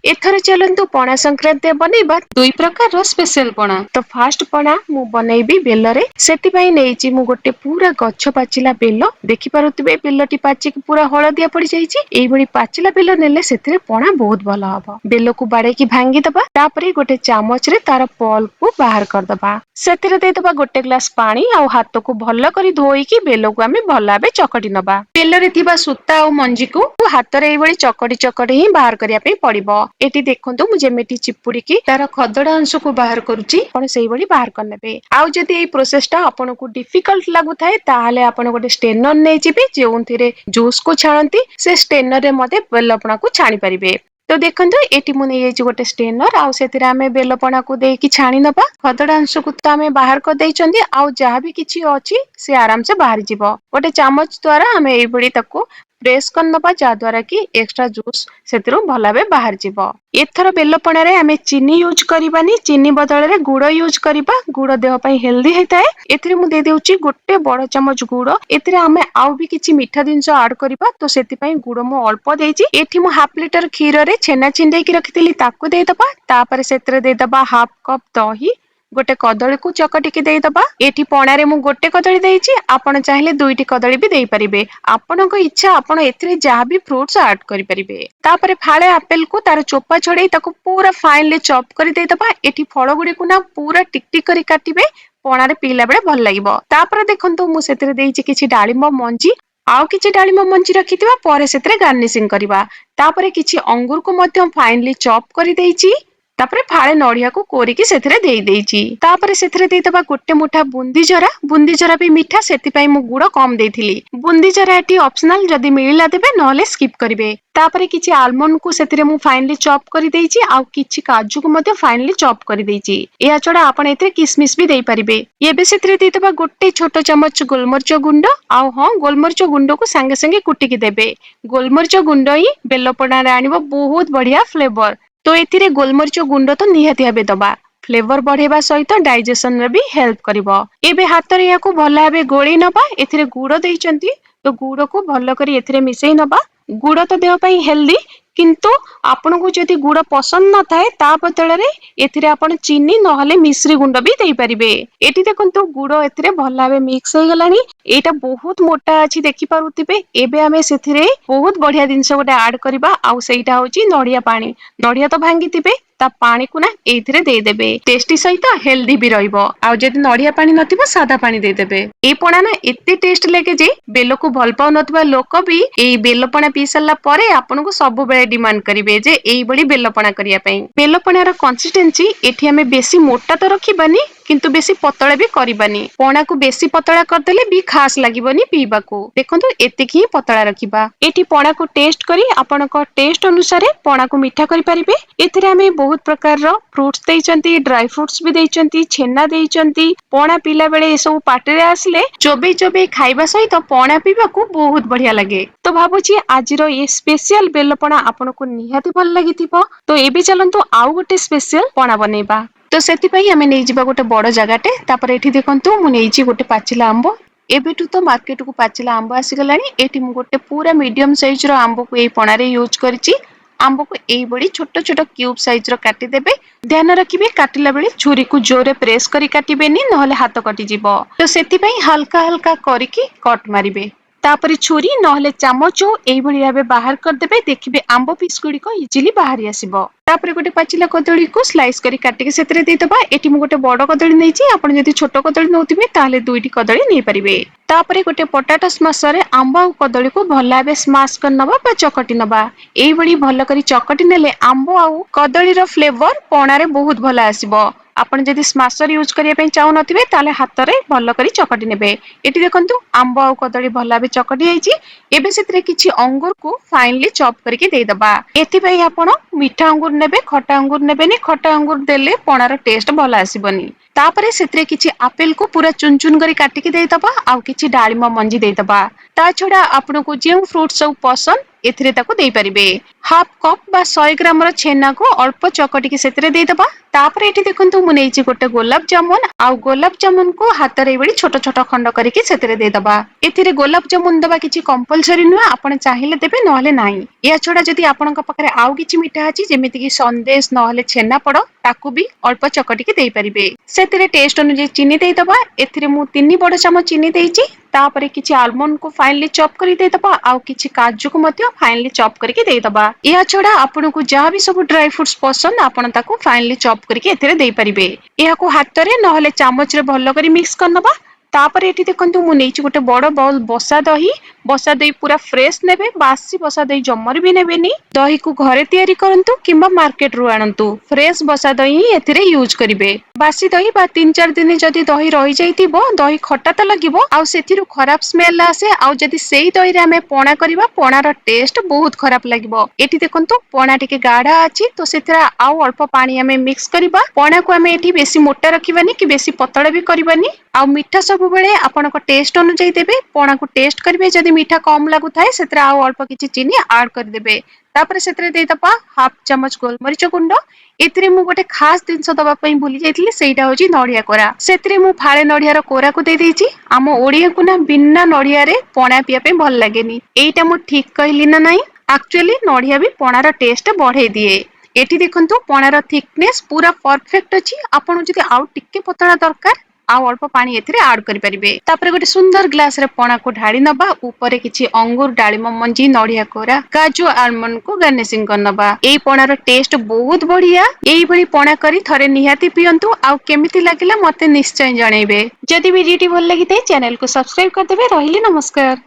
एथर चलतु पणा संक्रांति बनैबा दुई प्रकार स्पेशल पणा। तो फास्ट पणा मु बनैबी बेलरे सेति नेइची मु गोटे पूरा गछ पाचिला बेल देखि पारुथिबे बेलटी पाची पूरा हळदिया पड़ी जाईची एई भली पाचिला बेल नेले सेतिरे पणा बहुत भलो हबो। बेल को बाडे की भांगी दबा तापरे गोटे चामच रे तार पल्प को बाहर कर दबा सेतिरे दे दबा गोटे ग्लास पानी आ हाथ को भलो करी धोई की बेल को आमे भलो भाबे चकटी नबा। बेलरे थिबा सुता आ मंजी को हाथ रे एई भली चकटी चकटी ही बाहर करिया पे पड़िबो। एटी देखंतु मु जेमेटी चिपुडी की तार खदडा अंश को बाहर करूची आपण सेई भली बाहर कर नेबे। आ जदी एई प्रोसेस टा आपन को डिफिकल्ट लागु थाए ताहाले आपण गोटे स्टेनर नै जिबे जेउंथिरे जूस को छाणंती से स्टेनर रे मते बेलपणा को छाणी परिबे। तो देखंतु एटी मु नै गोटे स्टेनर आ सेतिरे आमे बेलपणा को देकी छाणी नबा खदडा अंश को तो आमे बाहर कर दैचंदी आ जहा भी किछि अछि से आराम से बाहर जिवो। गोटे चामच द्वारा आमे एई भली ताको प्रेस कर नबा जा द्वारा कि एक्स्ट्रा जूस सेतिरो भलाबे बाहर जिवो। एथर बेलपणा रे आमे चीनी यूज करिबानी चीनी बदल रे गुड़ यूज करिबा। गुड़ देह पई हेल्दी हेताए। एथिरे मु दे देउची गोटे बड़ चमच गुड़ एथिरे आमे आउ भी किछि मीठा जिंस ऐड करिबा तो सेति पई गुड़ मु अल्प देइची। एठी मु हाफ लीटर खीर रे छेना छिंडे की रखितिली ताको दे दबा तापर सेतिरे दे दबा हाफ कप दही गोटे कदली को चकटी की दे दबा। एठी पणा रे मु गोटे कदली देइची आपण चाहिले दुईटी कदली भी देई परिबे आपणक इच्छा आपण एथिरे जहा भी फ्रूट्स ऐड करि परिबे। तापर फाळे एप्पल को तार चोपा छडेई ताको पूरा फाइनली चॉप करि दे दबा। एठी फळ गुडी को ना पूरा टिक टिक करि काटिबे पणा रे पीला बेले भल लागिबो। तापर देखंतु मु सेतिरे देइची किछि डाळिंब मंजी आउ किछि डाळिंब मंजी रखिथिबा परे सेतिरे गार्निशिंग करिबा। तापर किछि अंगूर को मध्य फाइनली चॉप करि देइची तापर फाळे नडिया को कोरिकी सेथिरे देई देइची। तापर सेथिरे देई दबा गोटे मुठा बुंदी जरा भी मीठा सेति पई मु गुड़ कम देइथिली। बुंदी जरा एटी ऑप्शनल जदी मिलिला देबे नहले स्किप करिवे। तापर किछि आलमंड को सेतिरे मु फाइनली चॉप करि देइची आउ किछि काजू को मध्य फाइनली चॉप करि देइची। या छडा आपण एते किसमिस भी देई परिबे। एबे सेतिरे देई दबा गोटे छोटो चमच गोलमरिच गुंड आउ गोलमरिच गुंड को संगे संगे कुटी की देबे। गोलमरिच गुंड ही बेलपणा रे आनिबो बहुत बढ़िया फ्लेवर। तो एथिरे गोलमरिच गुंड तो निहाती भाबे दबा फ्लेवर बढ़ेबा सहित डाइजेशन रे भी हेल्प करिवो। एबे हाथ रे याको भला भाबे गोळी नबा एथिरे गुड़ देइचंती तो गुड़ को भलो करी एथिरे मिसई नबा। गुड़ तो देह पई हेल्दी किंतु आपन को जदी गुड़ पसंद न थाए ता बदल रे एथिरे आपण चीनी नहले मिश्री गुंड भी देई परिबे। एटी देखंतु गुड़ एथिरे भला भाबे मिक्स होई गलानी। एटा बहुत मोटा अछि देखि पारुथिबे। एबे आमे सेथिरे बहुत बढ़िया जिंस गोटे ऐड करबा आउ सेटा होची नडिया पानी। नडिया तो भांगीथिबे ता पानी को ना एथिरे दे देबे टेस्टी सहित हेल्दी भी रहइबो। आउ जदी नडिया पानी नथिबो सादा पानी दे देबे। ए पणा ना एते टेस्ट लागे जे बेल को भल पाउ नथबा लोक भी एई बेलपणा पी सल्ला परे आपन को सब बेले डिमांड करिवे जे एई बडी बेलपणा करिया पई। बेलपणार कंसिस्टेंसी एठी हमें बेसी मोटा तो रखिबानी किंतु बेसी पतळा भी करिबानी। पणा को बेसी पतळा कर देले भी खास लागिबोनी पीबा को। देखंतु एतिकी पतळा रखिबा। एठी पणा को टेस्ट करी आपन को टेस्ट अनुसार पणा को मीठा करि परिबे। एथिरे हमें बहुत प्रकार रो फ्रूट्स देइचंती ड्राई फ्रूट्स भी देइचंती छेना देइचंती। पणा पीला बेले ए सब पाटे रे आसले चोबे चोबे खाइबा सहित पणा पीबा को बहुत बढ़िया लागे। तो भाबुची आजिरो ये स्पेशल बेलपणा आपन को निहाती भल लागिथिबो। तो एबे चलंतु आउ गोटे स्पेशल पणा बनेबा। तो सेति पई हमें नै जिबा गोटे बड़ जगाटे तापर एठी देखंतु मु नैची गोटे पाचिला आंबो। एबेटू तो मार्केट को पाचिला आंबो आसी गलानी। एठी मु गोटे पूरा मीडियम साइज रो आंबो को ए पणा रे यूज करची। आंबो को एई बडी छोटो छोटो क्यूब साइज रो काटी देबे। ध्यान रखिबे काटिला बेले छुरी को जोरे प्रेस करी काटिबेनी नहले हाथ कटि जिवो। तो सेति पई हल्का हल्का करिकी कट मारिबे। तापरे छुरी नहले चामच एई भली भाबे बाहर कर देबे। देखिबे आंबो पीस गुडी को इजीली बाहरी आसीबो। तापरे गोटे पाचिला कदली को स्लाइस करी काटिके सेतरे दे दबा। एठी मु गोटे बड़ कदली नैची आपण जदी छोटो कदली नउतिबे ताले दुईटी कदली नै परिबे। तापरे गोटे पोटैटो स्मैशर रे आंबा आ कदली को भला भाबे स्मैश कर नबा बा चकटी नबा। एई भली भलो करी चकटी नेले आंबो आ कदली रो फ्लेवर पणा रे बहुत भला आसीबो। आपण जदी स्मैशर यूज करिया पे चाउ नथिबे ताले हाथ रे भलो करी चकटी नेबे। एठी देखंतु आंबो आ कदली भला भाबे चकटी आइची। एबे सेतरे किछि अंगूर को फाइनली चॉप करके दे दबा। एथि पई आपण मीठा अंगूर नेबे खटा अंगूर नेबेनी। खटा अंगूर देले पणार टेस्ट भला आसीबनी। तापरे सेतरे किछि एप्पल को पूरा चुन चुन करी काटिकी दे दबा आउ किछि डाळिंब मंजी दे दबा। ता छड़ा आपनको जो फ्रूट सब पसंद एथिरे ताको देई परिबे। हाफ कप बा 100 ग्राम रो छेना को अल्प चकटिकी सेतरे देई दबा। तापर एठी देखंतु मु नेइची गोटे गोलाप जामुन आ गोलाप जामुन को हाथ रे बडी छोट छोट खंड करिके सेतरे देई दबा। एथिरे गोलाप जामुन दबा किछि कंपलसरी नुआ, आपण चाहिले देबे नहले नाही। या छड़ा जदि आपनका पकरे आउ किछि मिठा अछि जेमिति कि संदेश नहले छेना पड़ ताकू भी अल्प चकटिकी देई परिबे। सेतिरे टेस्ट अनुसार चीनी देई दबा। एथिरे मु 3 बड़ चमच चीनी देइची। तापरे किछि आलमंड को फाइनली चॉप करि देई दबा आउ किछि काजू को मध्य फाइनली चॉप करके देई दबा। या छड़ा आपनको जहाँ भी सब ड्राई फ्रूट्स पसंद आपण ताको फाइनली चॉप करके एथिरे देई परिबे। एहाको हाथ रे नहले चामच रे भलो करी मिक्स करनबा। तापरे एठी देखंतु मु नेइची गोटे बड़ बाउल बसा दही पूरा फ्रेश नेबे, बासी बसा दही जम्मर भी नेबेनी। दही को घरे तैयारी करंतु किंबा मार्केट रु आणंतु, फ्रेश बसा दही एथिरे यूज करिवे। बासी दही बा 3-4 दिन जदि दही रहि जाइतिबो दही खट्टा त लागिबो आउ सेथिरु खराब स्मेल आसे। आउ जदि सेही दही रे हमें पणा करिबा पणार टेस्ट बहुत खराब लागिबो। एठी देखंतु पणा टिके गाढ़ा अछि तो सेथिरा आउ अल्प पानी हमें मिक्स करिबा। पणा को हमें एठी बेसी मोटा रखिबानी कि बेसी पतळा भी करिबानी। आउ मिठा सब बेले आपनको टेस्ट अनुसार देबे। पणा को टेस्ट करिवे, जदि मिठा कम लागु थाए सेतरा आउ अल्प किछि चीनी ऐड कर देबे। तापर सेतरे देई दबा हाफ चमच गोलमरिच गुंड। एथिरे मु गोटे खास जिंस दबा पई भूली जाइतिली, सेटा होची नडिया कोरा। सेथिरे मु फाळे नडिया रो कोरा को देई देइची। आम ओडिया को ना बिना नडिया रे पणा पिया पे भल लागेनी। एटा मु ठीक कहली ना नाही? एक्चुअली नडिया भी पणार टेस्ट बढ़ाई दिए। एठी देखंतु पणार थिकनेस पूरा परफेक्ट अछि। आपन जदि आउ टिके पतळा दरकार आउ अल्प पानी एथिरे ऐड करि परिबे। तापर गोटे सुंदर ग्लास रे पणा को ढाळी नबा। ऊपरे किछि अंगूर, डाळिम मंजी, नडिया कोरा, काजू, आलमंड को गार्निशिंग करनबा। एई पणार टेस्ट बहुत बढ़िया। एई भली पणा करी थरे निहाती पियंतु आउ केमिति लागिला मते निश्चय जणैबे। जदि वीडियोटी भल लागिते चैनल को सब्सक्राइब कर देबे। रहिली नमस्कार।